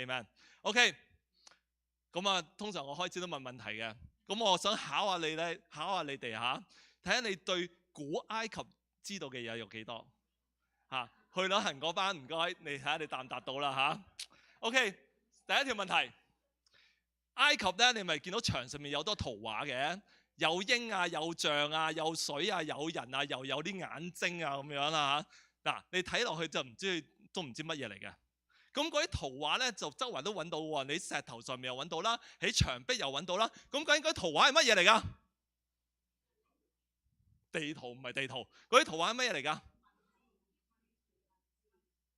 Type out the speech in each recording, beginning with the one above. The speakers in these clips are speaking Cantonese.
Amen。OK， 咁啊，通常我開始都問問題嘅。咁我想考下你咧，考下你哋嚇，睇下你對古埃及知道嘅嘢有幾多嚇？去旅行嗰班唔該，你睇下你答唔答到啦嚇。OK， 第一條問題，埃及咧，你咪見到牆上面有多圖畫嘅，有鷹啊，有象啊，有水啊，有人啊，又有啲眼睛啊咁樣啦嚇。嗱，你睇落去就唔知都唔知乜嘢嚟嘅。咁嗰啲圖畫咧就周圍都揾到喎，你石頭上面又揾到啦，喺牆壁又揾到啦。咁究竟嗰啲圖畫係乜嘢嚟㗎？地圖唔係地圖，嗰啲圖畫係乜嘢嚟㗎？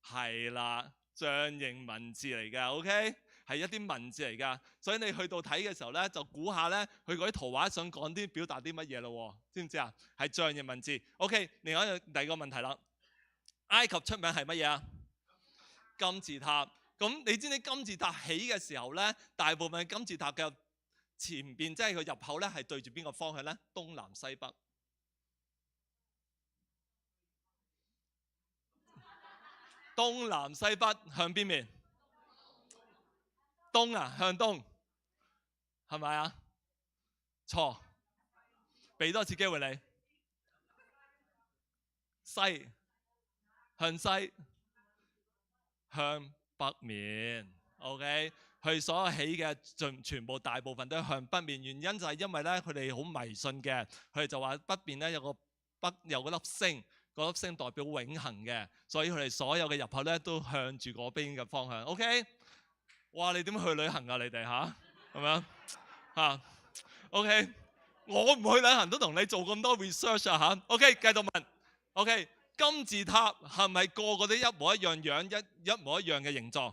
係啦，象形文字嚟㗎 ，OK， 係一啲文字嚟㗎。所以你去到睇嘅時候咧，就估下咧，佢嗰啲圖畫想講啲表達啲乜嘢咯？知唔知啊？係象形文字。OK， 另外第二個問題啦，埃及出名係乜嘢啊？金字塔。咁你知唔知金字塔起嘅時候咧，大部分金字塔嘅前邊即係佢入口咧係對住邊個方向咧？東南西北。東南西北向邊面？東啊，向東，係咪啊？錯，俾多次機會你。西，向西，向北面。OK， 佢所有起嘅全部大部分都向北面，原因就係因為咧佢哋好迷信嘅，佢哋就話北邊咧有個粒星。嗰粒星代表永恆嘅，所以佢哋所有嘅入口咧都向住嗰邊嘅方向。OK， 哇！你點樣去旅行啊？你哋嚇係咪啊？OK， 我唔去旅行都同你做咁多 research 啊嚇。OK， 繼續問。OK， 金字塔係咪個個都一模一樣樣，一模一樣嘅形狀？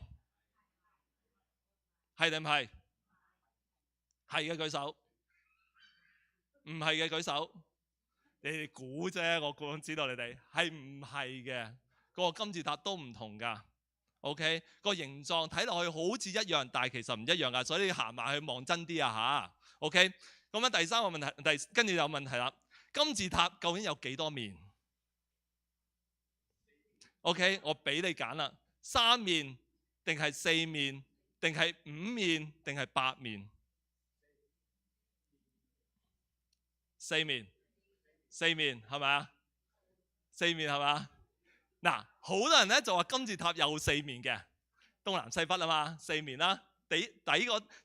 係定唔係？係嘅舉手。唔係嘅舉手。你哋估啫，我估知道你哋係唔係嘅，個金字塔都唔同㗎。OK， 個形狀睇落去好似一樣，但係其實唔一樣㗎，所以你行埋去望真啲啊嚇。OK， 咁樣第三個問題，跟住有問題啦。金字塔究竟有幾多面 ？OK， 我俾你揀啦，3面定係4面定係5面定係8面？4面。4面係咪啊？4面係嘛？嗱，好多人咧就話金字塔有4面嘅，東南西北啊嘛，4面啦。底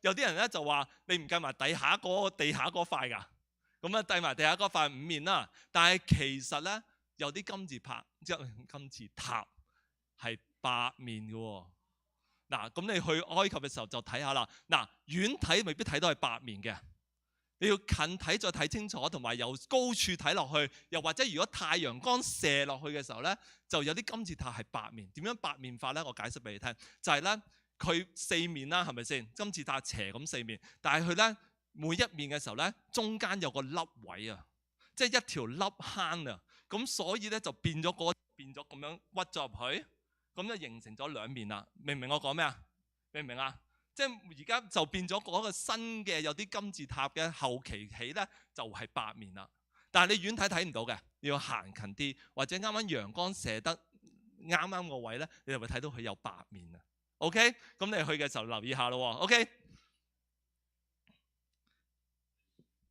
有啲人咧就話你唔計埋地下嗰塊㗎，咁啊計埋地下嗰塊5面啦。但係其實咧有啲金字塔係8面嘅喎。嗱，咁你去埃及嘅時候就睇下啦。嗱，遠睇未必睇到係8面嘅。你要近睇再睇清楚，同埋由高處睇落去，又或者如果太陽光射落去嘅時候咧，就有啲金字塔係8面。點樣8面法咧？我解釋俾你聽，就係咧佢4面啦，係咪先？金字塔斜咁4面，但係佢咧每一面嘅時候咧，中間有個凹位啊，即係一條凹坑啊。咁所以咧就變咗咁樣屈咗入去，咁就形成咗2面啦。明唔明我講咩啊？明唔明啊？即係而家就變咗嗰個新嘅有啲金字塔嘅後期起咧，就係8面啦。但係你遠睇睇唔到嘅，你要行近啲，或者啱啱陽光射得啱個位咧，你就會睇到佢有8面啊。OK， 咁你去嘅時候留意下咯。OK，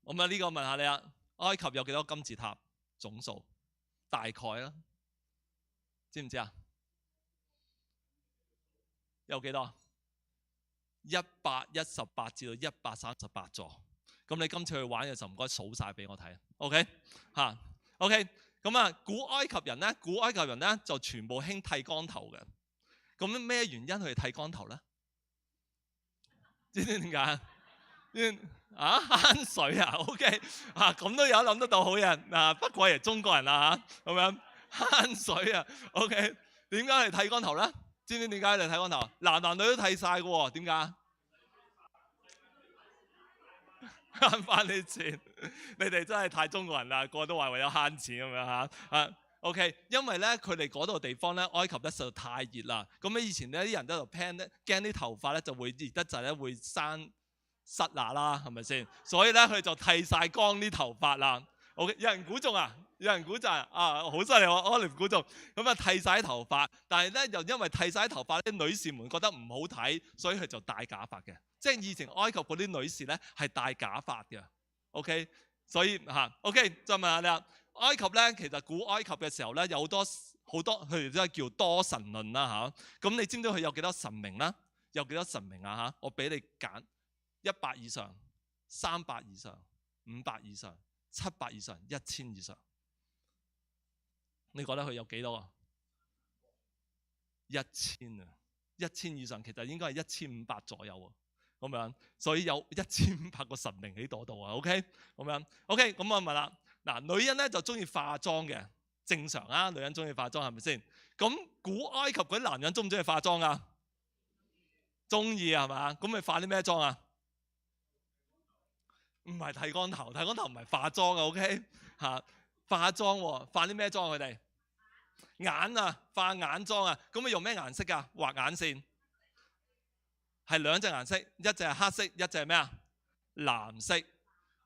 咁啊呢個問下你啊，埃及有幾多金字塔總數？大概啦，知唔知啊？有幾多？118至到138座。咁你今次去玩嘅時候唔該數晒俾我睇。OK 嚇 OK， 咁啊古埃及人咧就全部興剃光頭嘅。咁咩原因佢哋剃光頭咧？知唔知點解啊？慳水啊 OK 嚇，咁都有諗得到好人啊，不愧係中國人啊嚇，咁樣慳水啊 OK。點解係剃光頭咧？知唔知點解你剃光頭？男女都剃晒嘅喎，點解？慳翻啲錢，你哋真係太中國人啦！個個都話為咗慳錢咁樣嚇。OK， 因為咧佢哋嗰度地方咧，埃及咧實在太熱啦。咁咧以前咧啲人都喺度 plan 咧，驚啲頭髮咧就會熱得滯咧會生虱乸啦，係咪先？所以咧佢就剃晒光啲頭髮啦。OK， 有人估中啊？有人估賺啊，好犀利喎！我哋估中咁啊，剃晒啲頭髮，但係咧又因為剃晒啲頭髮，啲女士們覺得唔好睇，所以佢就戴假髮嘅。即係以前埃及嗰啲女士咧係戴假髮嘅。OK， 所以OK， 再問下你啊，埃及咧其實古埃及嘅時候咧有好多佢哋都係叫多神論啦嚇。咁你知唔知佢有幾多神明啦？有幾多神明啊嚇？我俾你揀100以上、300以上、500以上、700以上、1000以上。你覺得佢有幾多啊？1000啊，1000以上，其實應該係1500左右啊，咁樣，所以有1500個神明喺度啊。OK， 咁樣 OK， 咁我問啦，嗱，女人咧就中意化妝嘅，正常啊，女人中意化妝係咪先？咁古埃及嗰啲男人中唔中意化妝啊？中意係嘛？咁你化啲咩妝啊？唔係剃光頭，剃光頭唔係化妝啊。OK 嚇。化妝喎，化啲咩妝佢哋？眼啊，化眼妝啊，咁佢用咩顏色㗎？畫眼線，係2隻顏色，一隻係黑色，一隻係咩啊？藍色。咁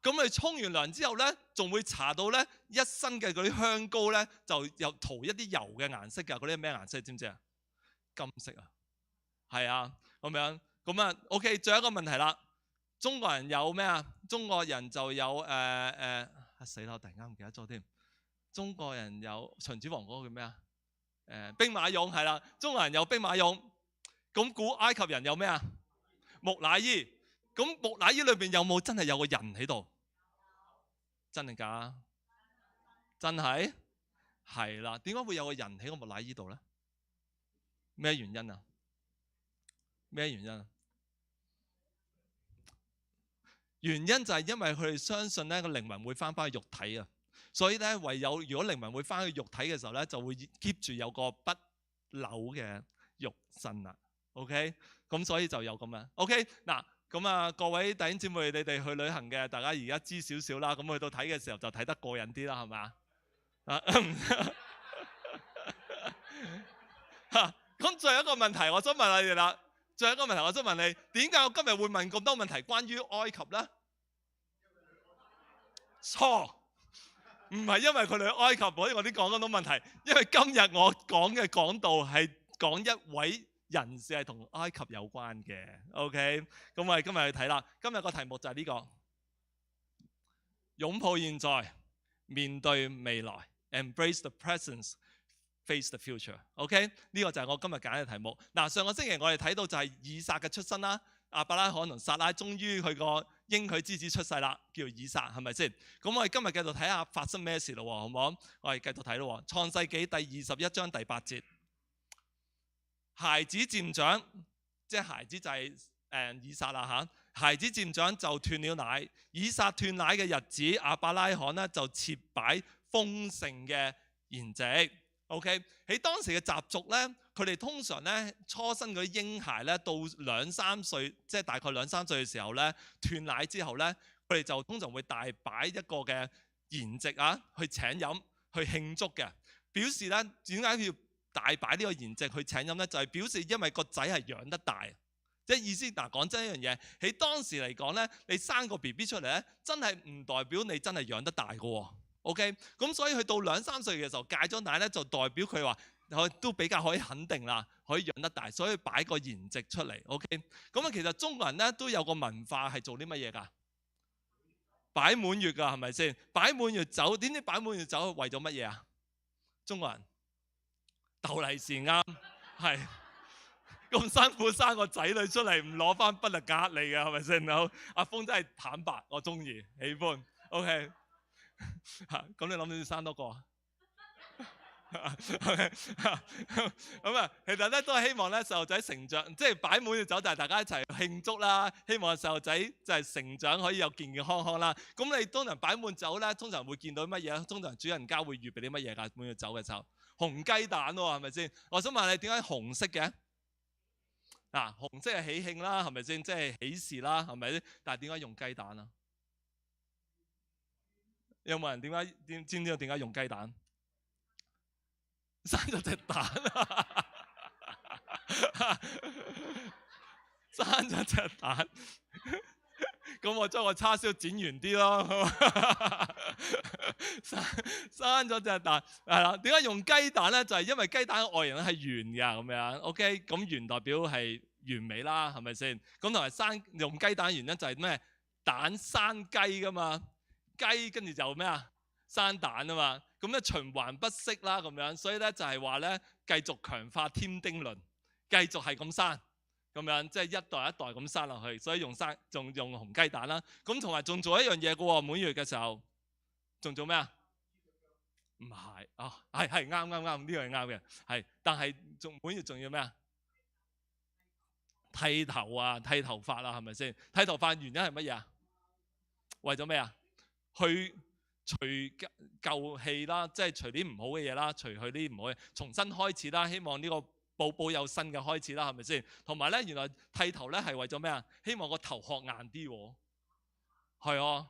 佢沖完涼之後咧，仲會搽到咧一身嘅嗰啲香膏咧，就又塗一啲油嘅顏色㗎。嗰啲係咩顏色？知唔知啊？金色啊，係啊，咁樣。咁啊 OK， 最後一個問題啦。中國人有咩啊？中國人就有死啦！我突然間唔記得咗添。中國人有秦始皇嗰個叫咩啊？兵馬俑係啦，中國人有兵馬俑。咁古埃及人有咩啊？木乃伊。咁木乃伊裏邊有冇真係有個人喺度？真定假？真係？係啦。點解會有個人喺個木乃伊度咧？咩原因啊？咩原因啊？原因就係因為佢哋相信咧個靈魂會翻返去肉體啊，所以咧唯有如果靈魂會翻去肉體嘅時候咧，就會 keep 住有個不朽嘅肉身啦。OK， 咁所以就有咁樣。OK， 嗱，咁啊各位弟兄姊妹，你哋去旅行嘅，大家而家知少少啦。咁去到睇嘅時候就睇得過癮啲啦，係咪啊？咁最後一個問題，我想問你哋啦。最後一個問題，我想問你，點解我今日會問咁多問題關於埃及呢？錯，唔係因為佢哋去埃及，所以我啲講咁多問題。因為今日我講嘅講道係講一位人士係同埃及有關嘅。OK， 咁我哋今日去睇啦。今日個題目就係呢個，擁抱現在，面對未來 ，embrace the present。Face the future， OK？ 呢個就係我今日揀嘅題目。嗱，上個星期我哋睇到就係以撒嘅出生啦，亞伯拉罕同撒拉終於佢個應許之子出世啦，叫以撒，係咪先？咁我哋今日繼續睇下發生咩事咯，好唔好？我哋繼續睇咯，《創世紀》第21章第8節，孩子漸長，即係孩子就係以撒啦嚇。孩子漸長就斷了奶，以撒斷奶嘅日子，亞伯拉罕呢就設擺豐盛嘅筵席。OK， 喺當時嘅習俗咧，佢哋通常咧初生嗰啲嬰孩咧到2-3歲，即係大概2-3歲嘅時候咧斷奶之後咧，佢哋就通常會大擺一個嘅筵席啊，去請飲、去慶祝嘅，表示咧點解要大擺呢個筵席去請飲咧？就係表示因為個仔係養得大，即係意思嗱講真一樣嘢，喺當時嚟講咧，你生個 BB 出嚟咧，真係唔代表你真係養得大㗎喎。OK， 咁所以佢到2-3歲嘅時候戒咗奶咧，就代表佢話都比較可以肯定啦，可以養得大，所以擺個筵席出嚟。OK， 咁啊其實中國人咧都有個文化係做啲乜嘢㗎？擺滿月㗎，係咪先？擺滿月酒，點知擺滿月酒係為咗乜嘢啊？中國人鬥利是啱，係咁辛苦生個仔女出嚟，唔攞翻不能呃你嘅，係咪先？好，阿峰真係坦白，我中意喜歡。OK。咁你諗住生多個啊？咁啊，其實咧都係希望咧細路仔成長，即係擺滿嘅酒就係大家一齊慶祝啦。希望細路仔就係成長可以有健健康康啦。咁你通常擺滿酒咧，通常會見到乜嘢啊？通常主人家會預備啲乜嘢㗎？滿嘅酒嘅時候，紅雞蛋喎，係咪先？我想問你點解紅色嘅？嗱，紅色係喜慶啦，係咪先？即係喜事啦，係咪？但係點解用雞蛋啊？有冇人知唔知道點解用雞蛋？生咗隻蛋啊！生咗隻蛋，咁我將個叉燒剪圓啲咯。生咗隻蛋係啦。點解用雞蛋咧？就係因為雞蛋嘅外形係圓㗎咁樣。OK，咁圓代表係完美啦，係咪先？咁同埋用雞蛋嘅原因就係咩？蛋生雞㗎嘛，雞跟住就咩啊？生蛋啊嘛。咁咧循環不息啦咁樣，所以咧就係話咧繼續強化添丁論，繼續係咁生。咁樣即係一代一代咁生落去，所以仲用紅雞蛋啦。咁同埋仲做一樣嘢嘅喎，滿月嘅時候仲做咩啊？唔係啊，係啱，呢個係啱嘅，係。但係滿月仲要咩啊？剃頭啊，剃頭髮啦，係咪先？剃頭髮原因係乜嘢啊？為咗咩啊？去除舊氣啦，即係除啲唔好嘅嘢啦，除去啲唔好嘅，重新開始啦。希望呢個步步有新嘅開始啦，係咪先？同埋咧，原來剃頭咧係為咗咩啊？希望個頭殼硬啲喎。係啊，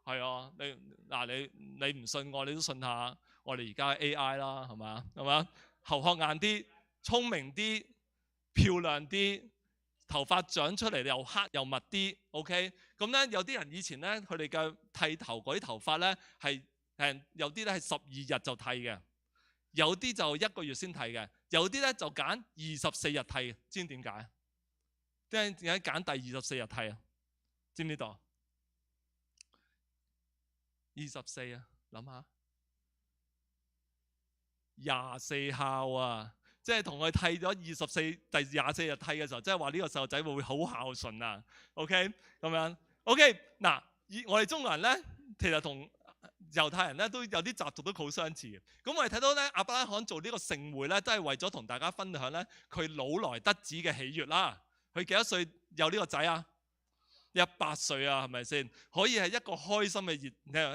係啊。你唔信我，你都信下我哋而家嘅 AI 啦，係嘛？係嘛？頭殼硬啲，聰明啲，漂亮啲，頭髮長出嚟又黑又密啲。OK，咁咧有啲人以前咧，佢哋嘅剃頭嗰啲頭髮咧係有啲咧係12日就剃嘅。有啲就1個月先剃嘅，有啲咧就揀24日剃，知唔知點解？點解揀第24日剃啊？知唔知道？24啊，諗下24孝啊，即係同佢剃咗第24日剃嘅時候，即係話呢個細路仔會好孝順啊。OK， 咁樣 OK 嗱，我哋中國人咧，其實同猶太人咧都有啲習俗都好相似嘅。咁我哋睇到咧，亞伯拉罕做呢個盛會咧，都係為咗同大家分享咧佢老來得子嘅喜悅啦。佢幾多歲有呢個仔啊？100歲啊，係咪先？可以係一個開心嘅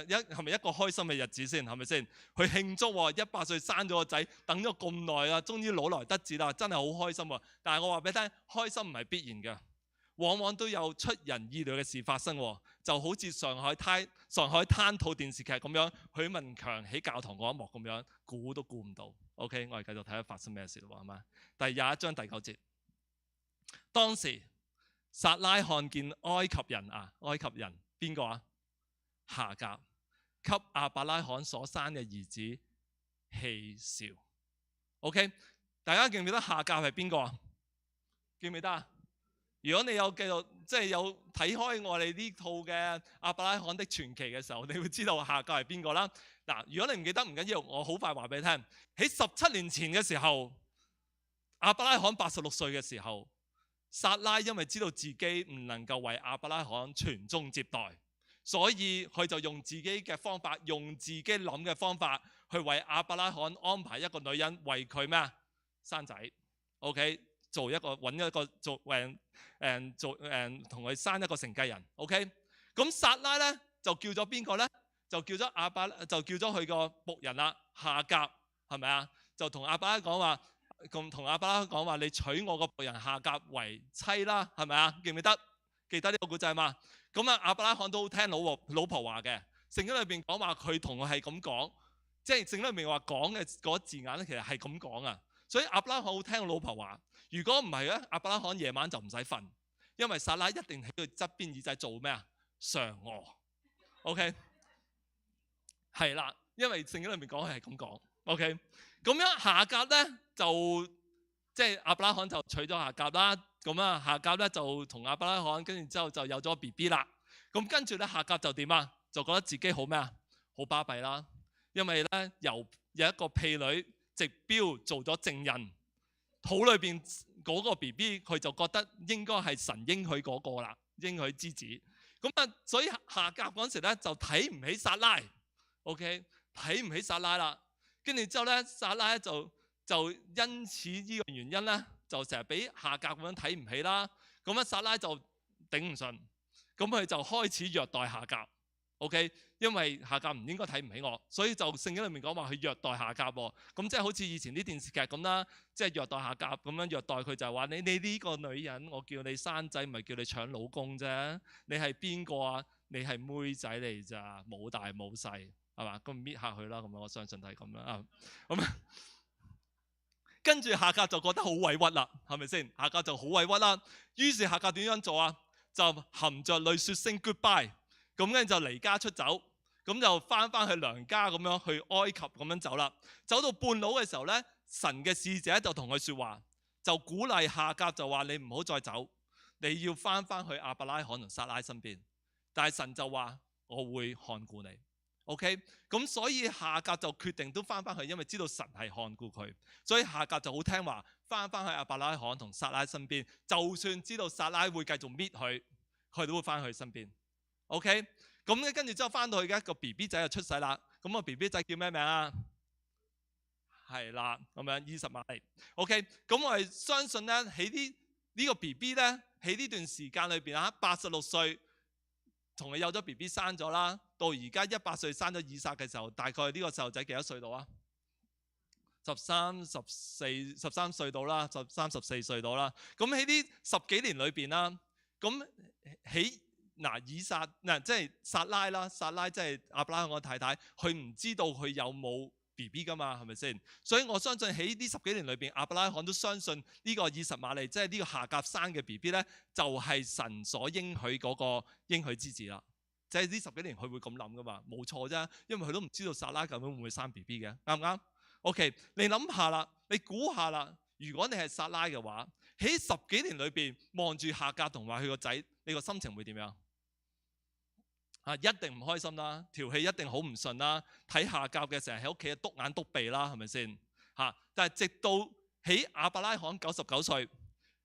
係咪一個開心嘅日子先？係咪先？去慶祝喎，100歲生咗個仔，等咗咁耐啦，終於老來得子啦，真係好開心喎。但係我話俾你聽，開心唔係必然嘅。往往都有出人意料嘅事發生喎，就好似上海灘套電視劇咁樣，許文強喺教堂嗰一幕咁樣，估都估唔到。OK， 我哋繼續睇下發生咩事咯，係嘛？第21章第9節，當時撒拉看見埃及人邊個啊？夏甲給亞伯拉罕所生嘅兒子戲笑。OK， 大家記唔記得夏甲係邊個啊？記唔記得啊？如果你有繼續即係有睇開我哋呢套嘅亞伯拉罕的傳奇嘅時候，你會知道夏甲係邊個啦。嗱，如果你唔記得唔緊要，我好快話俾你聽。喺17年前嘅時候，亞伯拉罕86歲嘅時候，撒拉因為知道自己唔能夠為亞伯拉罕傳宗接代，所以佢就用自己嘅方法，用自己諗嘅方法去為亞伯拉罕安排一個女人為佢咩啊？生仔。OK。揾一個同佢生一個承繼人。OK， 咁撒拉咧就叫咗邊個咧？就叫咗佢個僕人啦，夏甲，係咪啊？就同亞伯拉講話，你娶我個僕人夏甲為妻啦，係咪啊？記唔記得？記得呢個故仔嘛？咁啊，亞伯拉罕都好聽老婆話嘅。聖經裏邊講話佢同佢係咁講，即係聖經裏面話講嘅嗰字眼咧，其實係咁講啊。所以亞伯拉罕好聽老婆話。如果唔係咧，亞伯拉罕夜晚就唔使瞓，因為撒拉一定喺佢側邊耳仔做咩啊？嫦娥。OK， 係啦，因為聖經裏面講係咁講。OK， 咁樣夏甲咧就即係亞伯拉罕就娶咗夏甲啦。咁啊夏甲咧就同亞伯拉罕跟住之後就有咗 BB 啦。咁跟住咧夏甲就點啊？就覺得自己好咩啊？好巴閉啦，因為咧有一個婢女直標做咗證人。肚裏邊嗰個 BB 佢就覺得應該係神應許嗰個啦，應許之子。咁啊，所以夏甲嗰陣時咧就睇唔起撒拉。OK， 睇唔起撒拉啦。跟住之後咧，撒拉咧就因此呢個原因咧，就成日俾夏甲咁樣睇唔起啦。咁啊，撒拉就頂唔順，咁佢就開始虐待夏甲。OK， 因為夏甲唔應該睇唔起我，所以就聖經裏面講話佢虐待夏甲喎。咁即係好似以前啲電視劇咁啦，即係虐待夏甲咁樣虐待佢，就係話你呢個女人，我叫你生仔唔係叫你搶老公啫。你係邊個啊？你係妹仔嚟咋，冇大冇細，係嘛？咁搣下佢啦，咁我相信係咁啦。咁跟住夏甲就覺得好委屈啦，係咪先？夏甲就好委屈啦。於是夏甲點樣做啊？就含着淚説聲 goodbye。咁跟住就離家出走，咁就翻去娘家咁樣去埃及咁樣走啦。走到半路嘅時候咧，神嘅使者就同佢說話，就鼓勵夏甲就話：你唔好再走，你要翻去亞伯拉罕同撒拉身邊。但係神就話：我會看顧你。OK， 咁所以夏甲就決定都翻去，因為知道神係看顧佢，所以夏甲就好聽話，翻去亞伯拉罕同撒拉身邊。就算知道撒拉會繼續搣佢，佢都會翻去身邊。OK， 咁咧跟住之後翻到去嘅一個 BB 仔就出世啦。咁個 BB 仔叫咩名啊？係啦，咁樣以實瑪利。OK， 咁我係相信咧，喺呢個 BB 咧，喺呢段時間裏邊啊，86歲。同佢有咗 BB 生咗啦，到而家100歲生咗以撒嘅時候，大概呢個細路仔幾多歲到啊？13、13歲到啦，13、14歲到啦。咁喺呢10幾年裏邊啦，咁喺以撒即係撒拉啦，撒拉即係亞伯拉罕嘅太太，佢唔知道佢有冇 BB 噶嘛，係咪先？所以我相信喺呢10幾年裏邊，亞伯拉罕都相信呢個以實瑪利，即係呢個夏甲生嘅 BB 咧，就係神所應許嗰個應許之子啦。即係呢10幾年佢會咁諗噶嘛，冇錯啫，因為佢都唔知道撒拉究竟會唔會生 BB 嘅，啱唔啱 ？OK， 你諗下啦，你估下啦，如果你係撒拉嘅話，喺10幾年裏邊望住夏甲同埋佢個仔，你個心情會點樣？一定唔開心啦，條氣一定好唔順啦。睇夏甲嘅成日喺屋企篤眼篤鼻啦，係咪先？但係直到喺亞伯拉罕99歲，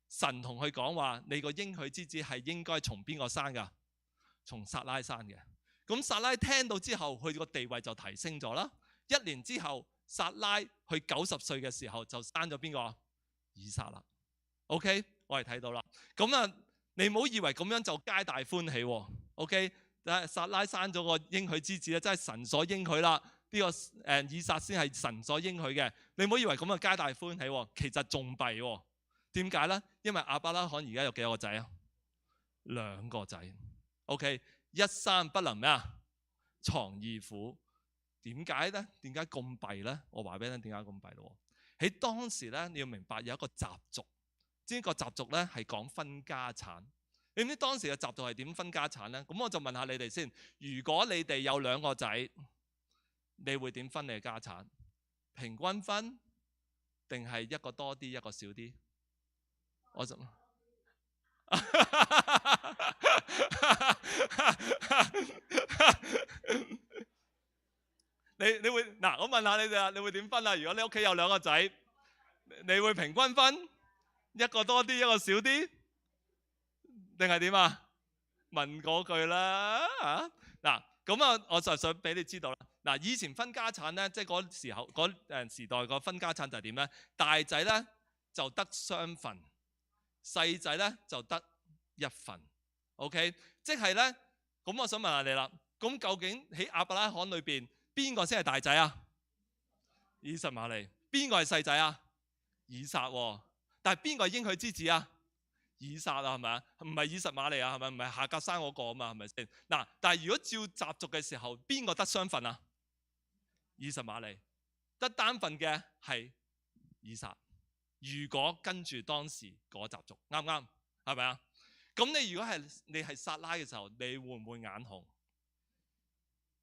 神同佢講話：你個應許之子係應該從邊個生㗎？從撒拉生嘅。咁撒拉聽到之後，佢個地位就提升咗啦。1年之後，撒拉去90歲嘅時候就生咗邊個？以撒啦。OK， 我係睇到啦。咁啊，你唔好以為咁樣就皆大歡喜喎。OK。撒拉生咗個應許之子咧，真係神所應許啦。呢個以撒先係神所應許嘅。你唔好以為咁啊，皆大歡喜，其實仲弊。點解咧？因為亞伯拉罕而家有幾多個仔啊？2個仔。OK， 一山不能咩啊？藏二虎。點解咧？點解咁弊咧？我話俾你聽，點解咁弊咯？喺當時咧，你要明白有一個習俗，呢個習俗咧係講分家產。你唔知當時嘅習俗係點分家產呢？咁我就問下你哋先。如果你哋有2個仔，你會點分你嘅家產？平均分定係一個多啲，一個少啲？我就你會嗱？我問下你哋啊，你會點分啊？如果你屋企有2個仔，你會平均分一個多啲，一個少啲？定係點啊？問嗰句啦嚇嗱，咁啊，我就想俾你知道啦。嗱，以前分家產咧，即係嗰時候嗰時代個分家產就係點咧？大仔咧就得雙份，細仔咧就得1份。OK， 即係咧，咁我想問下你啦。咁究竟喺亞伯拉罕裏邊，邊個先係大仔啊？以實瑪利。邊個係細仔啊？以撒喎。但係邊個係應許之子啊？以撒啊，係咪啊？唔係以實瑪利啊，係咪？唔係夏甲生嗰個啊嘛，係咪先？嗱，但係如果照習俗嘅時候，邊個得雙份啊？以實瑪利。得單份嘅係以撒。如果跟住當時嗰習俗，啱唔啱？係咪啊？咁你如果你係撒拉嘅時候，你會唔會眼紅？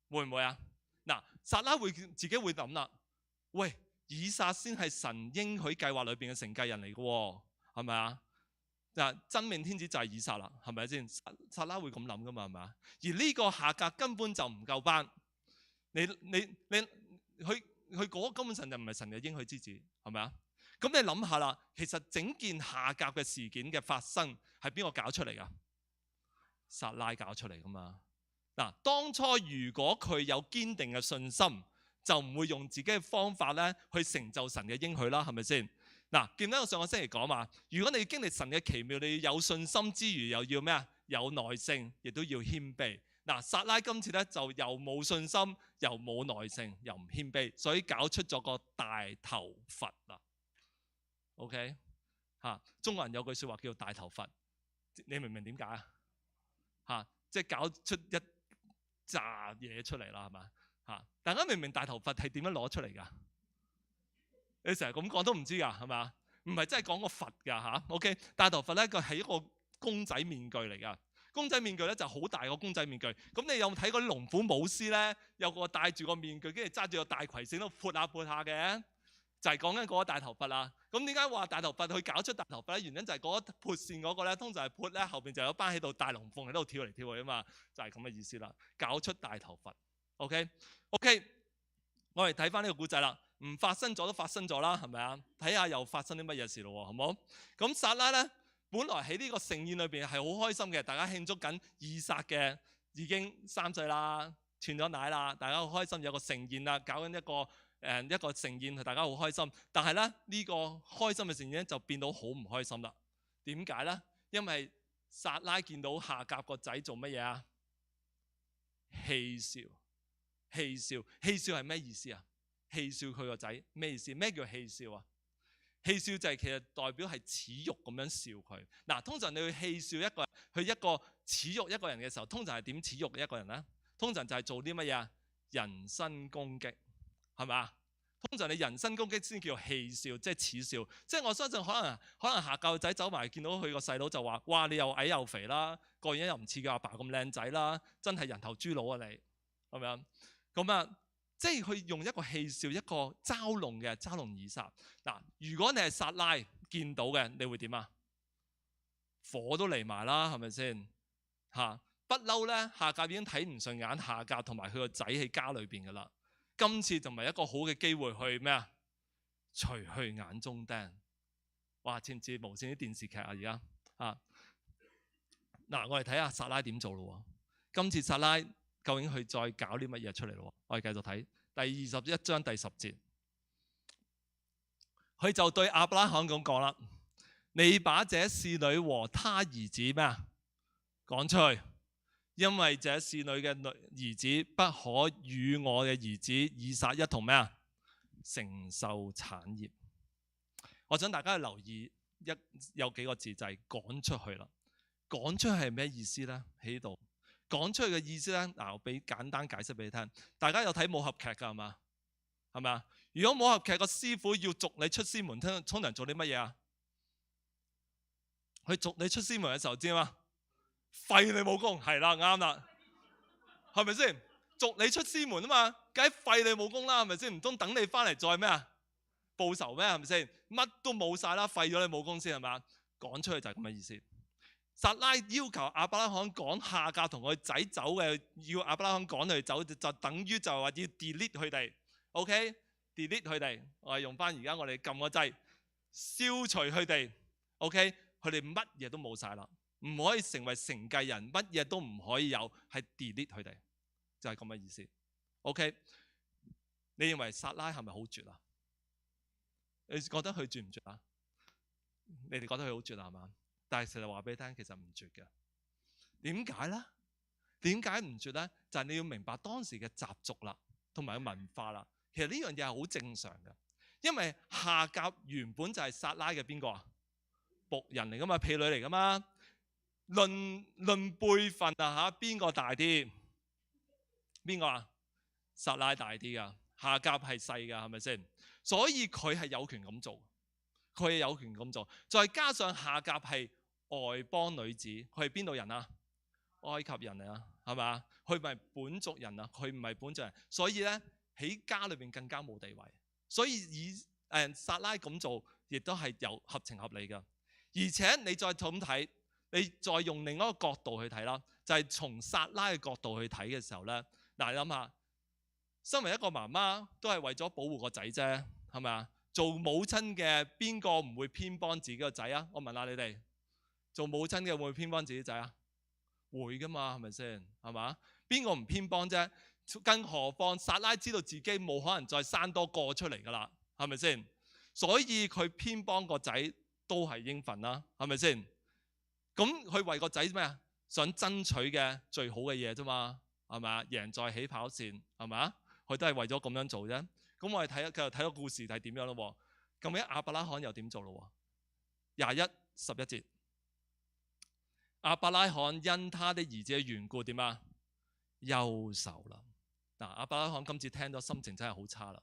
會唔會啊？嗱，撒拉自己會諗啦。喂，以撒先係神應許計劃裏邊嘅承繼人嚟嘅喎，係咪啊？嗱，真命天子就係以撒啦，係咪先？撒拉會咁諗噶嘛，係咪啊？而呢個夏甲根本就唔夠班，佢嗰根本上就唔係神嘅應許之子，係咪啊？咁你諗下啦，其實整件夏甲嘅事件嘅發生係邊個搞出嚟噶？撒拉搞出嚟噶嘛？嗱，當初如果佢有堅定嘅信心，就唔會用自己嘅方法咧去成就神嘅應許啦，係咪先？嗱，見到我上個星期講嘛，如果你要經歷神嘅奇妙，你要有信心之餘，又要咩啊？有耐性，亦都要謙卑。嗱，撒拉今次咧就又冇信心，又冇耐性，又唔謙卑，所以搞出咗個大頭佛啦。OK， 中國人有句説話叫大頭佛，你明唔明點解啊？即係搞出一紮嘢出嚟啦，係嘛？大家明唔明大頭佛係點樣攞出嚟㗎？你成日咁講都唔知㗎，係咪？唔係真係講個佛㗎嚇。OK， 大頭佛咧，佢係一個公仔面具嚟㗎。公仔面具咧就好大個公仔面具。咁你有冇睇過啲龍虎武師咧？有個戴住個面具，跟住揸住個大葵繩度潑下潑下嘅，就係講緊嗰個大頭佛啦。咁點解話大頭佛去搞出大頭佛咧？原因就係嗰潑線嗰個咧，通常係潑咧後邊就有班喺度大龍鳳喺度跳嚟跳去啊嘛，就係咁嘅意思啦。搞出大頭佛。OK， 我哋睇翻呢個故仔啦。唔發生咗都發生咗啦，係咪啊？睇下又發生啲乜嘢事咯，好唔好？咁撒拉咧，本來喺呢個盛宴裏邊係好開心嘅，大家慶祝緊以撒嘅已經3歲啦，斷咗奶啦，大家好開心，有個盛宴啦，搞緊一個盛宴，大家好開心。但係咧呢個開心嘅盛宴就變到好唔開心啦。點解咧？因為撒拉見到夏甲個仔做乜嘢啊？戲笑，戲笑，戲笑係咩意思啊？戲笑佢個仔咩意思？咩叫戲笑啊？戲笑就係其實代表係恥辱咁樣笑佢。嗱，通常你去戲笑一個人，去一個恥辱一個人嘅時候，通常係點恥辱一個人咧？通常就係做啲乜嘢啊？人身攻擊，係咪啊？通常你人身攻擊先叫戲笑，即係恥笑。即係我相信可能夏甲個仔走埋見到佢個細佬就話：哇，你又矮又肥啦，個樣又唔似佢阿爸咁靚仔啦，真係人頭豬腦啊你，係咪啊？咁啊。即係佢用一個戲笑，一個嘲弄以撒。嗱，如果你係撒拉見到嘅，你會點啊？火都嚟埋啦，係咪先？不嬲咧，夏甲已經睇唔順眼夏甲同埋佢個仔喺家裏邊噶啦。今次就唔係一個好嘅機會去咩啊？除去眼中釘。哇！似唔似無線啲電視劇啊？而家嗱，我哋睇下撒拉點做咯。今次撒拉究竟佢再搞啲乜嘢出嚟咯？我哋繼續睇第21章第10節，佢就對亞伯拉罕咁講啦：你把這使女和她兒子咩啊講出去，因為這使女嘅兒子不可與我嘅兒子以撒一同咩啊承受產業。我想大家去留意有幾個字就係講出去啦。講出去係咩意思咧？喺呢度。講出去嘅意思咧，嗱，我俾簡單解釋俾你聽。大家有睇武俠劇㗎係嘛？係咪啊？如果武俠劇個師傅要逐你出師門，通常做啲乜嘢啊？佢逐你出師門嘅時候知嘛？廢你武功，係啦，啱啦，係咪先？逐你出師門啊嘛，梗係廢你武功啦，係咪先？唔通等你翻嚟再咩啊？報仇咩？係咪先？乜都冇晒啦，廢咗你武功先係嘛？講出去就係咁嘅意思。撒拉要求亞伯拉罕趕夏甲同佢仔走嘅，要亞伯拉罕趕佢走，就等於就話要 delete 佢哋 ，OK？delete 佢哋，我係用翻而家我哋撳個掣，消除佢哋 ，OK？佢哋乜嘢都冇晒啦，唔可以成為承繼人，乜嘢都唔可以有，係 delete 佢哋，就係咁嘅意思 ，OK？ 你認為撒拉係咪好絕啊？你覺得佢絕唔絕啊？你哋覺得佢好絕係嘛？但係實際話俾你聽，其實唔絕嘅。點解咧？點解唔絕咧？就係你要明白當時嘅習俗啦，同埋文化啦。其實呢樣嘢係好正常嘅，因為夏甲原本就係撒拉嘅邊個啊？僕人嚟噶嘛，婢女嚟噶嘛。論輩份啊嚇，邊個大啲？邊個啊？撒拉大啲噶，夏甲係細㗎，係咪先？所以佢係有權咁做，佢係有權咁做。再加上夏甲係外邦女子，佢係邊度人啊？埃及人啊，係咪？佢唔係本族人啊，佢唔係本族人，所以咧喺家裏邊更加冇地位。所以撒拉咁做，亦都係有合情合理嘅。而且你再咁睇，你再用另一個角度去睇啦，就係從撒拉嘅角度去睇嘅時候咧，嗱，你諗下，身為一個媽媽都係為咗保護個仔啫，係咪啊？做母親嘅邊個唔會偏幫自己個仔啊？我問下你哋，做母親嘅會唔會偏幫自己仔啊？會噶嘛，係咪先？係嘛？邊個唔偏幫啫？更何況撒拉知道自己冇可能再生多個出嚟噶啦，係咪先？所以佢偏幫個仔都係應份啦，係咪先？咁佢為個仔咩啊？想爭取嘅最好嘅嘢啫嘛，係咪啊？贏在起跑線，係咪啊？佢都係為咗咁樣做啫。咁我哋繼續睇個故事係點樣咯？咁樣亞伯拉罕又點做咯？21、11節。亞伯拉罕因他的兒子嘅緣故點啊？憂愁啦。嗱，亞伯拉罕今次聽到心情真係好差啦。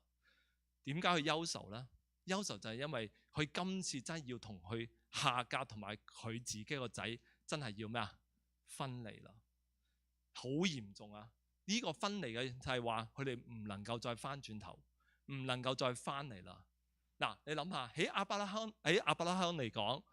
點解佢憂愁咧？憂愁就係因為佢今次真係要同佢夏甲同埋佢自己個仔真係要咩啊？分離啦，好嚴重啊！呢個分離嘅就係話佢哋唔能夠再翻轉頭，唔能夠再翻嚟啦。嗱，你諗下喺亞伯拉罕嚟講，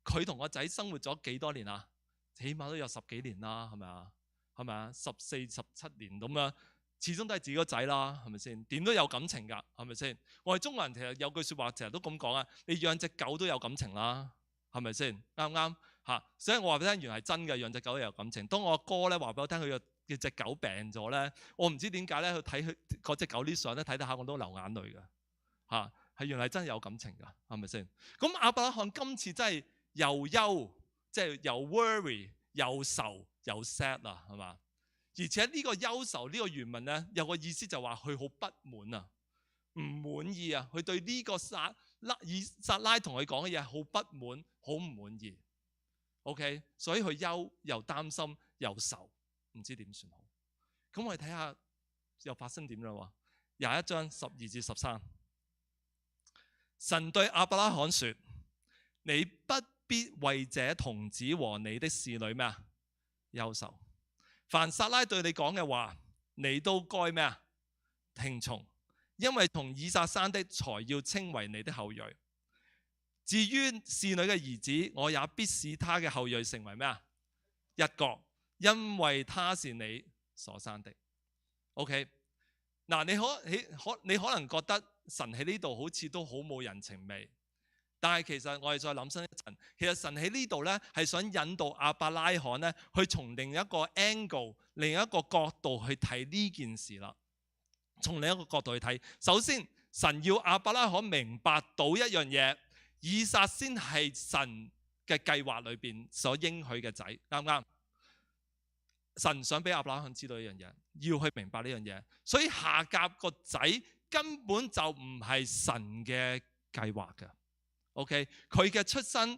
佢同個仔生活咗幾多年啊？起碼都有10幾年啦，係咪啊？係咪啊？14、17年咁樣，始終都係自己個仔啦，係咪先？點都有感情㗎，係咪先？我哋中國人其實有句説話成日都咁講啊，你養隻狗都有感情啦，係咪先？啱唔啱嚇？所以我話俾你聽，原來係真嘅，養隻狗都有感情。當我阿哥咧話俾我聽，佢嘅隻狗病咗咧，我唔知點解咧，去睇佢嗰隻狗啲相咧，睇得下我都流眼淚㗎嚇。係原來真係有感情㗎，係咪先？咁亞伯拉罕今次真係又憂，即係又 worry 又愁又 sad 啦，係嘛？而且呢個憂愁呢個原文咧有個意思就話佢好不滿啊，唔滿意啊，佢對呢個撒拉同佢講嘅嘢好不滿，好唔滿意。OK， 所以佢憂又擔心又愁，唔知點算好。咁我哋睇下又發生點啦喎？21章12至13。神對亞伯拉罕說：你不必為這童子和你的侍女咩啊憂愁。凡撒拉對你講嘅話，你都該咩啊聽從，因為從以撒生的才要稱為你的後裔。至於侍女嘅兒子，我也必使他嘅後裔成為咩啊一國，因為他是你所生的。OK， 嗱，你可能覺得神喺呢度好似都好冇人情味，但係其實我哋再諗深一層，其實神喺呢度咧係想引導亞伯拉罕咧去從另一個 angle、另一個角度去睇呢件事啦。從另一個角度去睇，首先神要亞伯拉罕明白到一樣嘢，以撒先係神嘅計劃裏邊所應許嘅仔，啱唔啱？神想俾亞伯拉罕知道一樣嘢，要去明白呢樣嘢，所以夏甲個仔根本就唔係神嘅計劃嘅。OK， 佢嘅出身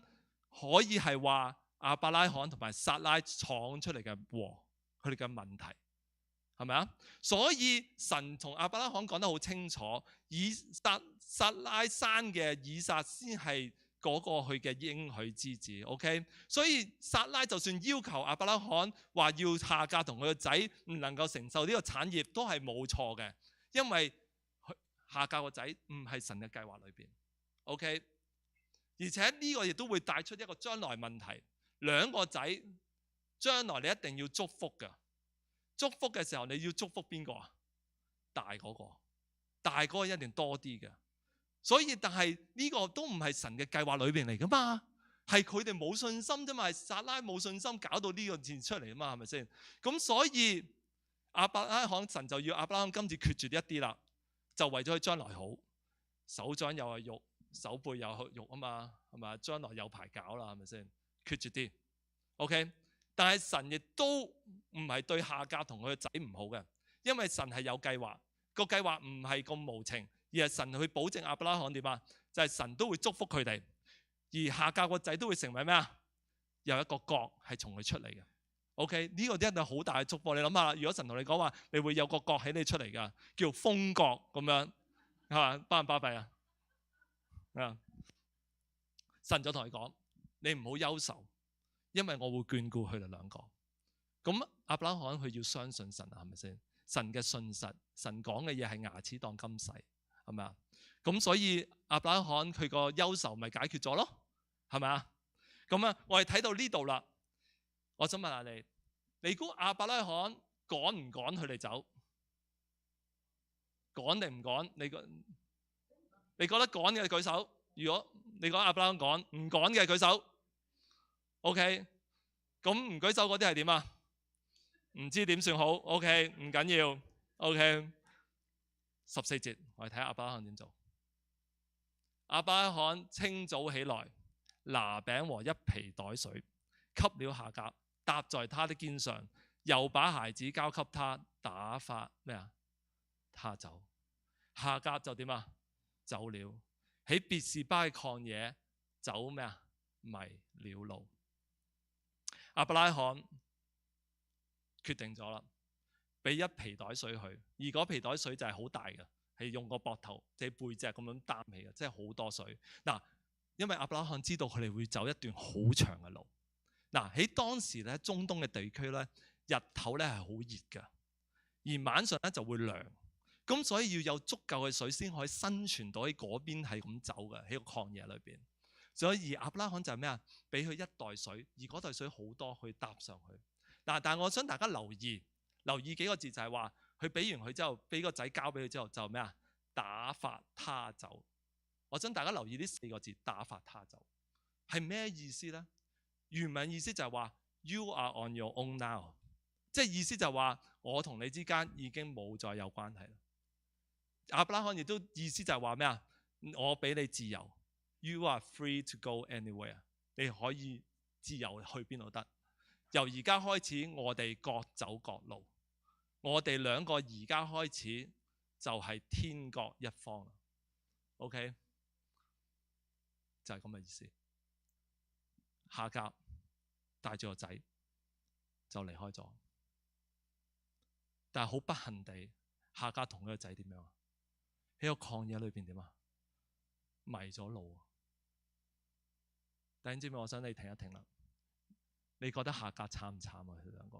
可以係話亞伯拉罕同埋撒拉闖出嚟嘅禍，佢哋嘅問題係咪啊？所以神同亞伯拉罕講得好清楚，撒拉生嘅以撒先係嗰個佢嘅應許之子。OK， 所以撒拉就算要求亞伯拉罕話要夏甲同佢個仔唔能夠承受呢個產業，都係冇錯嘅，因為夏甲個仔唔係神嘅計劃裏邊。OK。而且呢個亦都會帶出一個將來問題，兩個仔將來你一定要祝福嘅，祝福嘅時候你要祝福邊個啊？大嗰個，大嗰個一定多啲嘅。所以但係呢個都唔係神嘅計劃裏邊嚟噶嘛，係佢哋冇信心啫嘛，撒拉冇信心搞到呢個字出嚟啊嘛，係咪先？咁所以亞伯拉罕神就要亞伯拉罕今次決絕一啲啦，就為咗佢將來好，手掌又係肉，手背有肉啊嘛，係咪？將來有排搞啦，係咪先？決絕啲 ，OK。但係神亦都唔係對夏甲同佢個仔唔好嘅，因為神係有計劃，個計劃唔係咁無情，而係神去保證亞伯拉罕點啊？就係神都會祝福佢哋，而夏甲個仔都會成為咩啊？有一個國係從佢出嚟嘅。OK， 呢個一定係好大嘅祝福。你諗下，如果神同你講話，你會有個國喺你出嚟㗎，叫封國咁樣，係嘛？巴唔巴閉啊？神就同佢講：你唔好憂愁，因為我會眷顧佢哋兩個。咁亞伯拉罕佢要相信神啊，係咪先？神嘅信實，神講嘅嘢係牙齒當金使，係咪啊？咁所以亞伯拉罕佢個憂愁咪解決咗咯，係咪啊？咁啊，我哋睇到呢度啦。我想問下你，你估亞伯拉罕趕唔趕佢哋走？趕定唔趕？你覺得趕嘅舉手。如果你講亞伯拉罕趕，唔趕嘅舉手。OK， 咁唔舉手嗰啲係點啊？唔知點算好。OK， 唔緊要。OK， 14節，我哋睇下亞伯拉罕點做。亞伯拉罕清早起來，拿餅和一皮袋水，給了夏甲，搭在他的肩上，又把孩子交給他，打發咩啊？他走。夏甲就點啊？走了。喺別是巴嘅曠野走咩啊？迷了路。亞伯拉罕決定咗啦，俾一皮袋水佢，而嗰皮袋水就係好大嘅，係用個膊頭即係背脊咁樣擔起嘅，即係好多水。嗱，因為亞伯拉罕知道佢哋會走一段好長嘅路，嗱，喺當時咧，中東嘅地區咧，日頭咧係好熱㗎，而晚上咧就會涼。咁所以要有足夠嘅水先可以生存到喺嗰邊係咁走嘅，喺個曠野裏邊。所以而亞伯拉罕就係咩啊？俾佢一袋水，而嗰袋水好多，去搭上去。嗱，但係我想大家留意幾個字，就係話佢俾完佢之後，俾個仔交俾佢之後就咩啊？打發他走。我想大家留意呢4個字，打發他走係咩意思呢？原文意思就係話 You are on your own now， 即係意思就係話我同你之間已經冇再有關係啦。亞伯拉罕亦都意思就係話咩啊？我俾你自由 ，You are free to go anywhere， 你可以自由去邊度得。由而家開始，我哋各走各路，我哋兩個而家開始就係天各一方。OK， 就係咁嘅意思。夏甲帶住個仔就離開咗，但係好不幸地，夏甲同佢個仔點樣啊？喺個曠野裏邊點啊？迷咗路。弟兄姊妹，我想你停一停啦。你覺得夏甲慘唔慘啊？佢兩個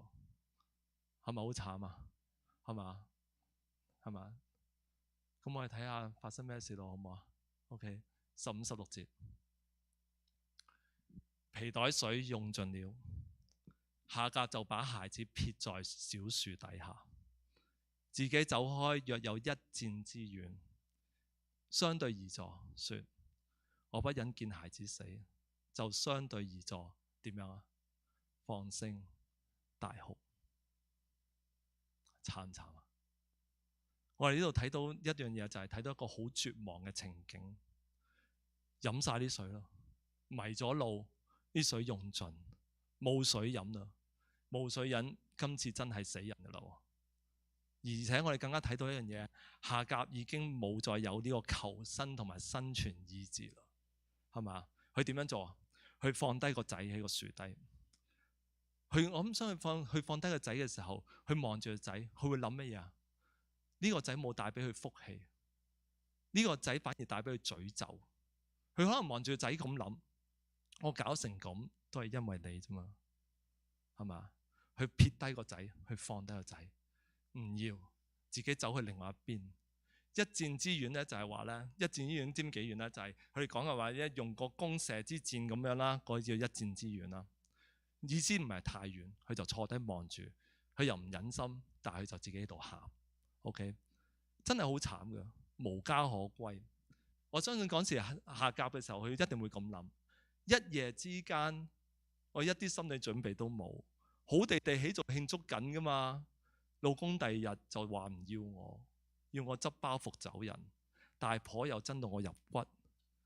係咪好慘啊？係嘛？係嘛？咁我哋睇下發生咩事咯，好唔好啊 ？OK， 15、16節，皮袋水用盡了，夏甲就把孩子撇在小樹底下，自己走開約有1箭之遠，相對而坐，說：我不忍見孩子死，就相對而坐，點樣啊？放聲大哭。慘唔慘啊？我哋呢度睇到一樣嘢，就係睇到一個好絕望嘅情景，飲晒啲水咯，迷咗路，啲水用盡，冇水飲啦，冇水飲，今次真係死人噶啦。而且我哋更加睇到一樣嘢，夏甲已經冇再有呢個求生同埋生存意志啦，係嘛？佢點樣做啊？佢放低個仔喺個樹底。我諗想佢放低個仔嘅時候，佢望住個仔，佢會諗乜嘢啊？呢個仔冇帶俾佢福氣，呢個仔反而帶俾佢詛咒。佢可能望住個仔咁諗：我搞成咁都係因為你啫嘛，係嘛？佢撇低個仔，佢放低個仔，唔要自己走去另外一邊。1箭之遠咧，就係話咧，1箭之遠知唔知幾遠咧？就係佢哋講嘅話，用個弓射之箭咁樣啦，嗰叫1箭之遠啦。意思唔係太遠，佢就坐低望住，佢又唔忍心，但係佢就自己喺度喊。OK， 真係好慘噶，無家可歸。我相信嗰時夏甲嘅時候，佢一定會咁諗：一夜之間，我一啲心理準備都冇，好地地喺度慶祝緊噶嘛。老公第2日就話唔要我，要我執包袱走人。大婆又憎到我入骨，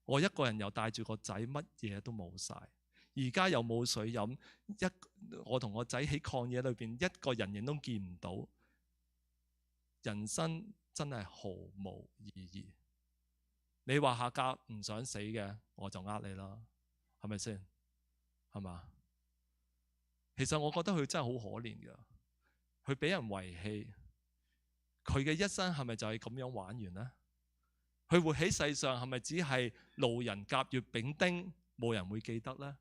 我一個人又帶住個仔，乜嘢都冇晒。而家又冇水飲，我同我仔喺曠野裏邊，一個人影都見唔到，人生真係毫無意義。你話夏甲唔想死嘅，我就呃你啦，係咪先？係嘛？其實我覺得佢真係好可憐噶，佢俾人遺棄，佢嘅一生係咪就係咁樣玩完呢？佢活喺世上係咪只係路人甲乙丙丁，冇人會記得呢？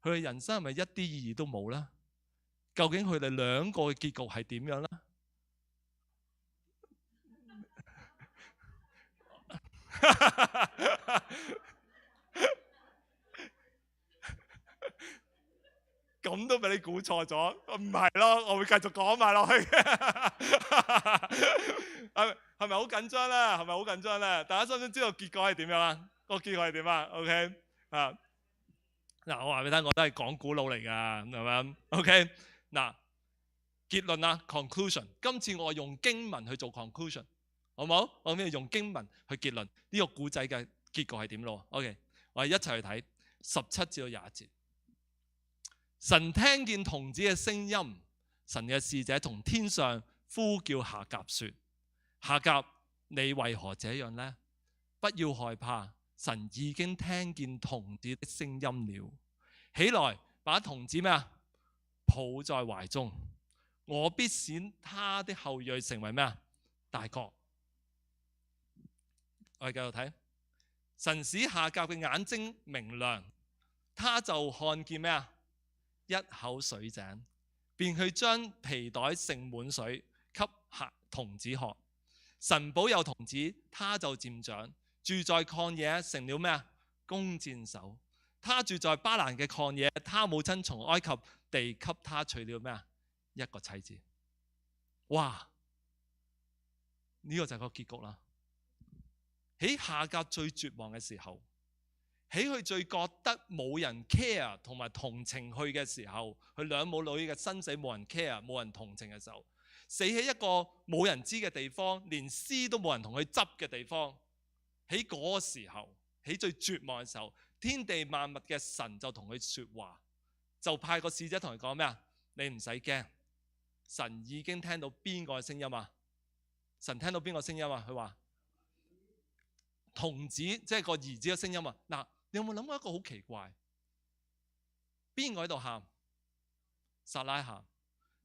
佢嘅人生係咪一啲意義都冇呢？究竟佢哋兩個嘅結局係點樣呢？咁都俾你估錯咗，唔係咯？我會繼續講埋落去。係咪好緊張咧？係咪好緊張咧？大家想唔想知道結果係點樣啊？個結果係點啊 ？OK 啊？嗱，我話俾你聽，我都係講古佬嚟㗎，係咪 ？OK 嗱，結論啦 ，conclusion。今次我用經文去做 conclusion， 好唔好？我用經文去結論呢個故仔嘅結局係點咯 ？OK， 我哋一齊去睇17至21節。神聽見童子嘅聲音，神嘅使者從天上呼叫夏甲說：夏甲，你為何這樣呢？不要害怕，神已經聽見童子的聲音了。起來，把童子咩啊？抱在懷中，我必使他的後裔成為咩啊？大國。我哋繼續睇，神使夏甲嘅眼睛明亮，他就看見咩啊？一口水井，便去將皮袋盛滿水，給童子喝。神保佑童子，他就漸長，住在曠野，成了咩啊？弓箭手。他住在巴蘭嘅曠野，他母親從埃及地給他娶了咩啊？一個妻子。哇！呢個就係個結局啦。喺夏甲最絕望嘅時候，喺佢最覺得冇人 care 同埋同情佢嘅時候，佢兩母女嘅生死冇人 care 冇人同情嘅時候，死喺一個冇人知嘅地方，連屍都冇人同佢執嘅地方，喺嗰個時候，喺最絕望嘅時候，天地萬物嘅神就同佢說話，就派個使者同佢講咩啊？你唔使驚，神已經聽到邊個嘅聲音啊？神聽到邊個聲音啊？佢話童子，即係個兒子嘅聲音啊！嗱，你有冇諗過一個好奇怪？邊個喺度喊？撒拉喊，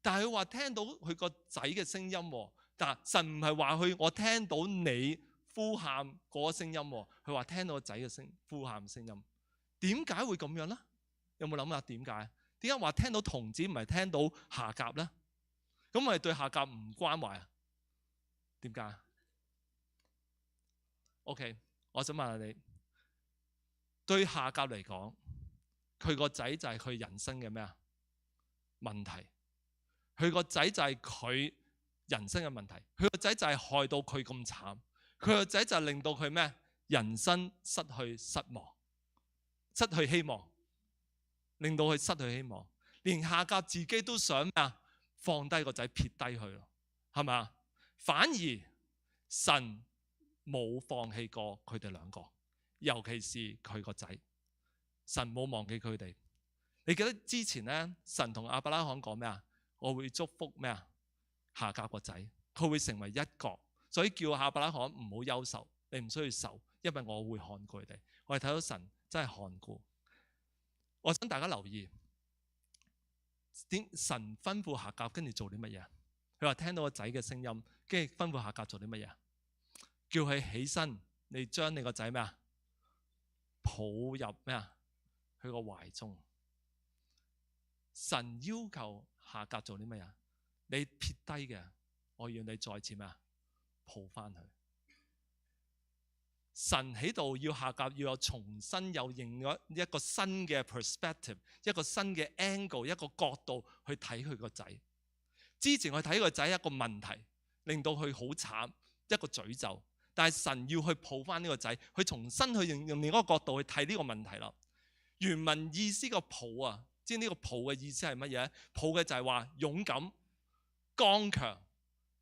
但係佢話聽到佢個仔嘅聲音。但神唔係話佢我聽到你呼喊嗰個聲音，佢話聽到個仔嘅呼喊聲音。點解會咁樣呢？有冇諗下點解？點解話聽到童子唔係聽到夏甲呢？咁我哋對夏甲唔關懷啊？點解 ？OK， 我想問下你，對夏甲嚟講，佢個仔就係佢人生嘅咩啊？問題。佢個仔就係佢人生嘅問題。佢個仔就係害到佢咁慘。佢個仔就係令到佢咩？人生失去希望，令到佢失去希望。連夏甲自己都想咩啊？放低個仔，撇低佢咯，係咪啊？反而神冇放棄過佢哋兩個，尤其是佢個仔，神冇忘記佢哋。你記得之前咧，神同亞伯拉罕講咩啊？我會祝福咩啊？夏甲個仔，佢會成為一國，所以叫亞伯拉罕唔好憂愁，你唔需要愁，因為我會看顧佢哋。我哋睇到神真係看顧。我想大家留意，神吩咐夏甲跟住做啲乜嘢？佢話聽到個仔嘅聲音，跟住吩咐夏甲做啲乜嘢？叫佢起身，你將你個仔咩啊？抱入咩啊？佢個懷中。神要求夏甲做啲乜嘢？你撇低嘅，我要你再次咩啊？抱翻佢。神喺度要夏甲要有重新有另一個新嘅 perspective， 一個新嘅 angle， 一個角度去睇佢個仔。之前佢睇個仔一個問題，令到佢好慘，一個詛咒。但係神要去抱翻呢個仔，去重新去用另一個角度去睇呢個問題啦。原文意思個抱啊，知呢個抱嘅意思係乜嘢？抱嘅就係話勇敢、剛強，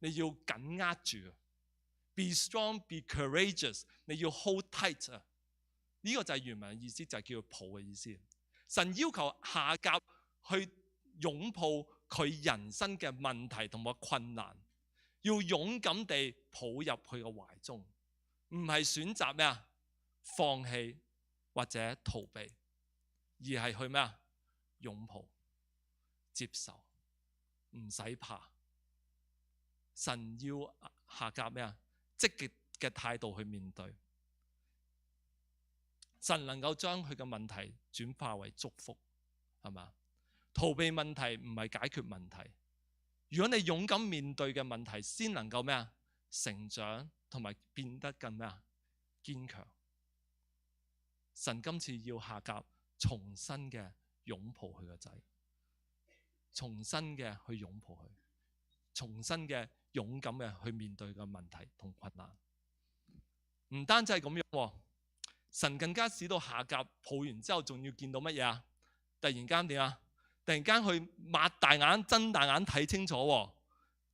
你要緊握住。Be strong, be courageous， 你要 hold tight 啊！呢個就係原文嘅意思，就係叫抱嘅意思。神要求夏甲去擁抱佢人生嘅問題同埋困難，要勇敢地抱入佢嘅懷中，唔係選擇咩啊？放棄或者逃避，而係去咩啊？擁抱、接受，唔使怕。神要夏甲咩啊？積極嘅態度去面對，神能夠將佢嘅問題轉化為祝福，係嘛？逃避問題唔係解決問題。如果你勇敢面對嘅問題，先能夠咩啊？成長同埋變得更咩啊？堅強。神今次要夏甲重新嘅擁抱佢個仔，重新嘅去擁抱佢，重新嘅勇敢嘅去面對嘅問題同困難。唔單止係咁樣，神更加使到夏甲抱完之後，仲要見到乜嘢啊？突然間點啊？突然間去擘大眼、睜大眼睇清楚，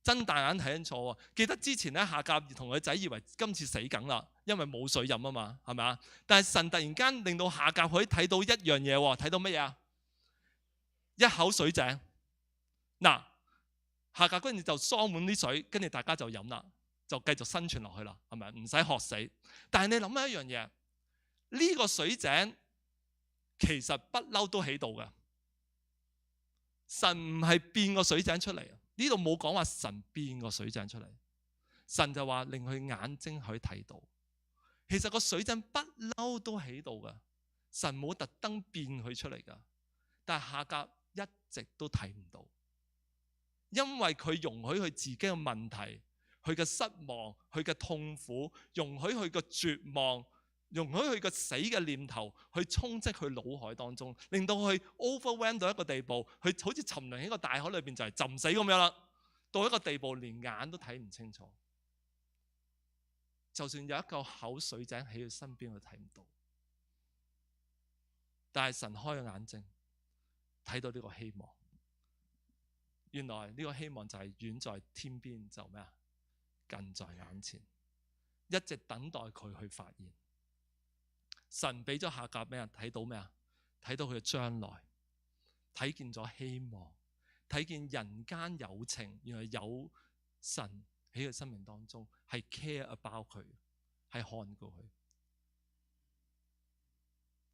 睜大眼睇清楚。記得之前咧，夏甲同佢仔以為今次死梗啦，因為冇水飲啊嘛，係咪啊？但係神突然間令到夏甲可以睇到一樣嘢，睇到乜嘢啊？一口水井。嗱。夏甲跟住就裝滿啲水，跟住大家就飲啦，就繼續生存落去啦，係咪？唔使渴死。但係你諗下一樣嘢，呢個水井其實不嬲都喺度嘅。神唔係變個水井出嚟，呢度冇講話神變個水井出嚟，神就話令佢眼睛可以睇到。其實個水井不嬲都喺度嘅，神冇特登變佢出嚟噶。但係夏甲一直都睇唔到，因為佢容許佢自己嘅問題、佢嘅失望、佢嘅痛苦，容許佢嘅絕望，容許佢嘅死嘅念頭去充斥佢腦海當中，令到佢 overwhelm 到一個地步，佢好似沉淪喺個大海裏邊就係浸死咁樣啦，到一個地步連眼都睇唔清楚，就算有一個口水井喺佢身邊，佢睇唔到。但係神開咗眼睛，睇到呢個希望。原來呢個希望就係遠在天邊，就咩啊？近在眼前，一直等待佢去發現。神俾咗夏甲咩啊？睇到咩啊？睇到佢嘅將來，睇見咗希望，睇見人間有情，原來有神喺佢生命當中係 care about 佢，係看顧佢。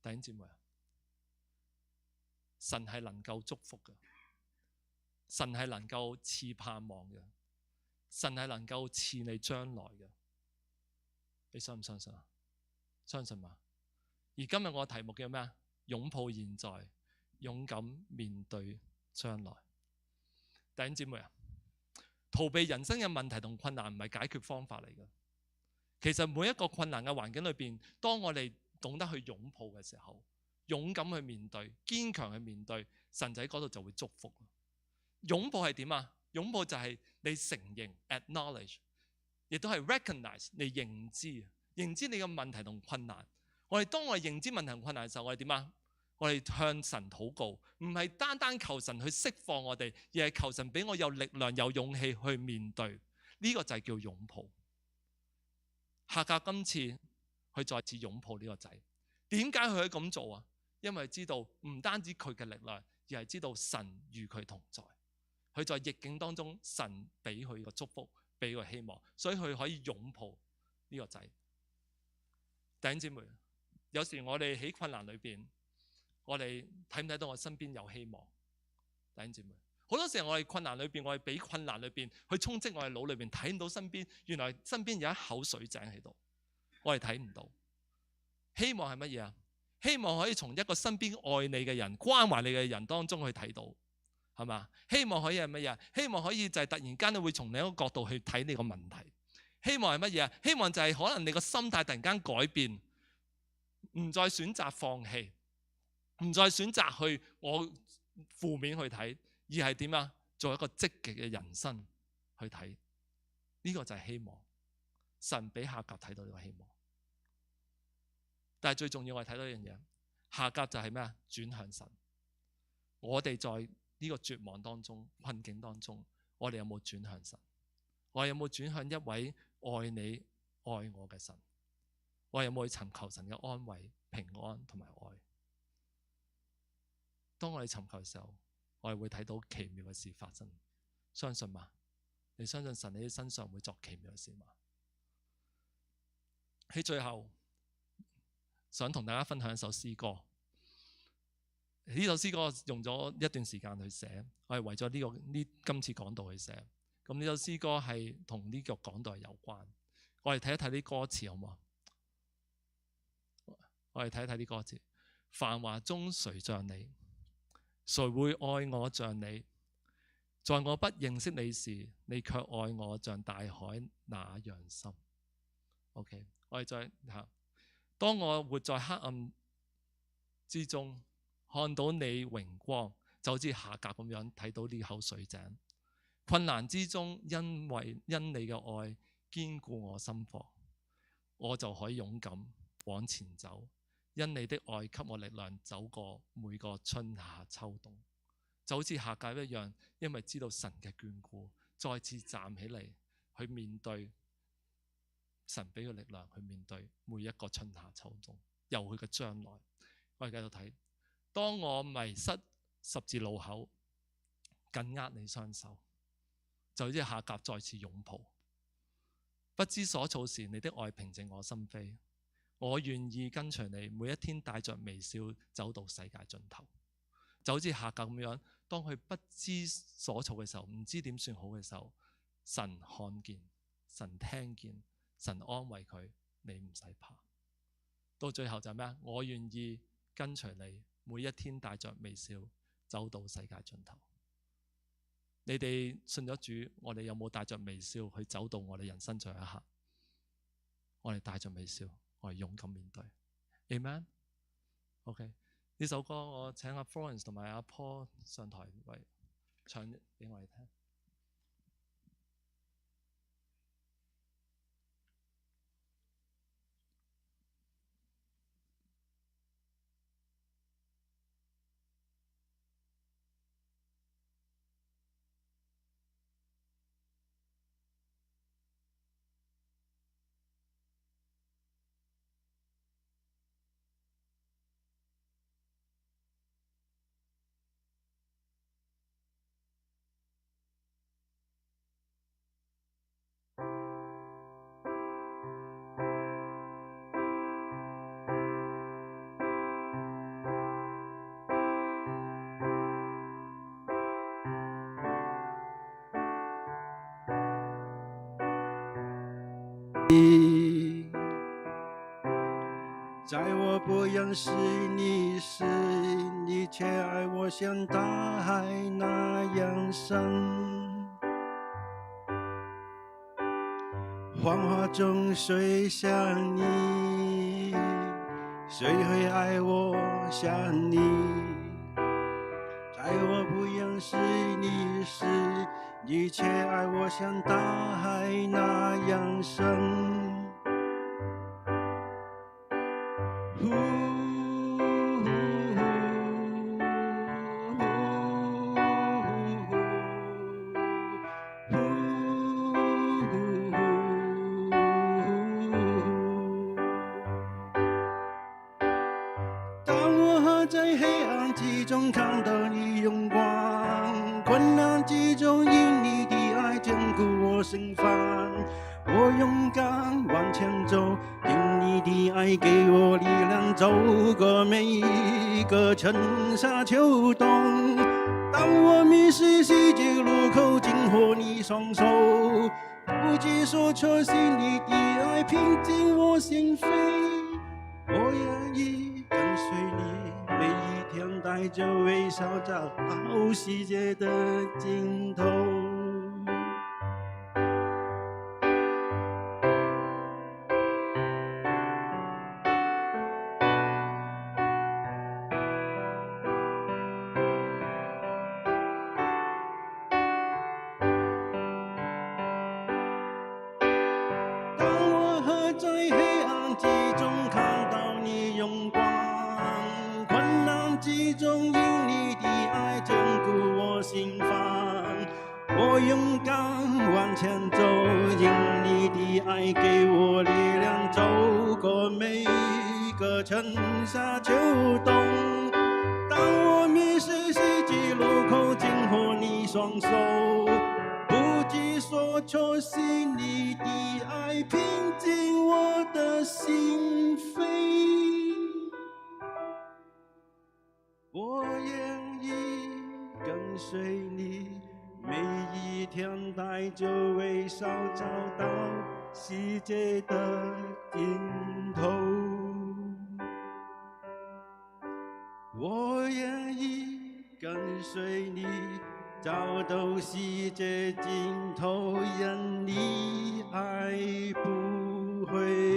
弟兄姊妹啊，神係能夠祝福嘅，神係能夠賜盼望嘅，神係能夠賜你將來嘅。你相唔相信啊？相信嘛？而今日我嘅題目叫咩啊？擁抱現在，勇敢面對將來。弟兄姊妹啊，逃避人生嘅問題同困難唔係解決方法嚟嘅。其實每一個困難嘅環境裏邊，當我哋懂得去擁抱嘅時候，勇敢去面對，堅強去面對，神就喺嗰度就會祝福。擁抱係點啊？擁抱就係你承認 acknowledge， 亦都係 recognize 你認知你嘅問題同困難。當我哋認知問題同困難嘅時候，我哋點啊？我哋向神禱告，唔係單單求神去釋放我哋，而係求神俾我有力量、有勇氣去面對。呢個就係叫擁抱。夏甲今次佢再次擁抱呢個仔，點解佢可以咁做啊？因為知道唔單止佢嘅力量，而係知道神與佢同在。佢在逆境當中，神俾佢個祝福，俾佢希望，所以佢可以擁抱呢個仔。弟兄姊妹，有時我哋喺困難裏邊，我哋睇唔睇到我身邊有希望？弟兄姊妹，好多時候我哋困難裏邊，我哋俾困難裏邊去充斥我哋腦裏邊，睇唔到身邊，原來身邊有一口水井喺度，我哋睇唔到。希望係乜嘢啊？希望可以從一個身邊愛你嘅人、關懷你嘅人當中去睇到，係嘛？希望可以係乜嘢？希望可以就係突然間你會從另一個角度去睇你個問題。希望係乜嘢啊？希望就係可能你個心態突然間改變，唔再選擇放棄，唔再選擇去我負面去睇，而係點啊？做一個積極嘅人生去睇。呢個就係希望。神俾夏甲睇到呢個希望。但係最重要我哋睇到一樣嘢，夏甲就係咩啊？轉向神。我哋在呢個絕望當中、困境當中，我哋有冇轉向神？我哋有冇轉向一位愛你、愛我嘅神？我哋有冇去尋求神嘅安慰、平安同埋愛？當我哋尋求嘅時候，我哋會睇到奇妙嘅事發生。相信嗎？你相信神喺你身上會作奇妙嘅事嗎？喺最後，想同大家分享一首詩歌。呢首詩歌用咗一段時間去寫，我係為咗今次講道去寫。咁呢首詩歌係同呢個講道有關。我哋睇一睇啲歌詞好唔好？我哋睇一睇啲歌詞。繁華中誰像你？誰會愛我像你？在我不認識你時，你卻愛我像大海那樣深。OK， 我哋再下。當我活在黑暗之中，看到你榮光，就好似夏甲咁樣睇到呢口水井。困難之中，因你嘅愛堅固我心房，我就可以勇敢往前走。因你的愛給我力量，走過每個春夏秋冬。就好似夏甲一樣，因為知道神嘅眷顧，再次站起嚟去面對神俾佢力量，去面對每一個春夏秋冬，由佢嘅將來。我哋繼續睇。當我迷失十字路口，緊握你雙手，就好似夏甲再次擁抱。不知所措時，你的愛平靜我心扉。我願意跟隨你，每一天帶着微笑走到世界盡頭。就好似夏甲咁樣，當佢不知所措嘅時候，唔知點算好嘅時候，神看見，神聽見，神安慰佢，你唔使怕。到最後就係咩啊？我願意跟隨你，每一天帶着微笑走到世界盡頭。你哋信咗主，我哋有冇帶着微笑去走到我哋人生最後一刻？我哋帶着微笑，我哋勇敢面對。Amen。OK， 呢首歌我請阿 Florence 同埋阿 Paul 上台為唱俾我哋聽。在我不认识你时，你却爱我像大海那样深。黄花中谁像你？谁会爱我像你？在我不认识你时，你却爱我像大海那样深。当我在黑暗之中看到你荣光，困难之中因你的爱坚固我心房，我勇敢往前走，因你的爱给我力量，走过每一个春夏秋冬。当我迷失世界路口，紧握你双手，不计所措，是你的爱平静我心扉。我愿意跟随你，每一天带着微笑找到世界的尽头。在黑暗之中看到你荣光，困难之中因你的爱坚固我心房，我勇敢往前走，因你的爱给我力量，走过每一个春夏秋冬。当我迷失世界路口，紧握你双手，不计所措，是你的爱平静我的心扉。我愿意跟随你，每一天带着微笑找到世界的尽头。我愿意跟随你，找到世界尽头，任你爱不会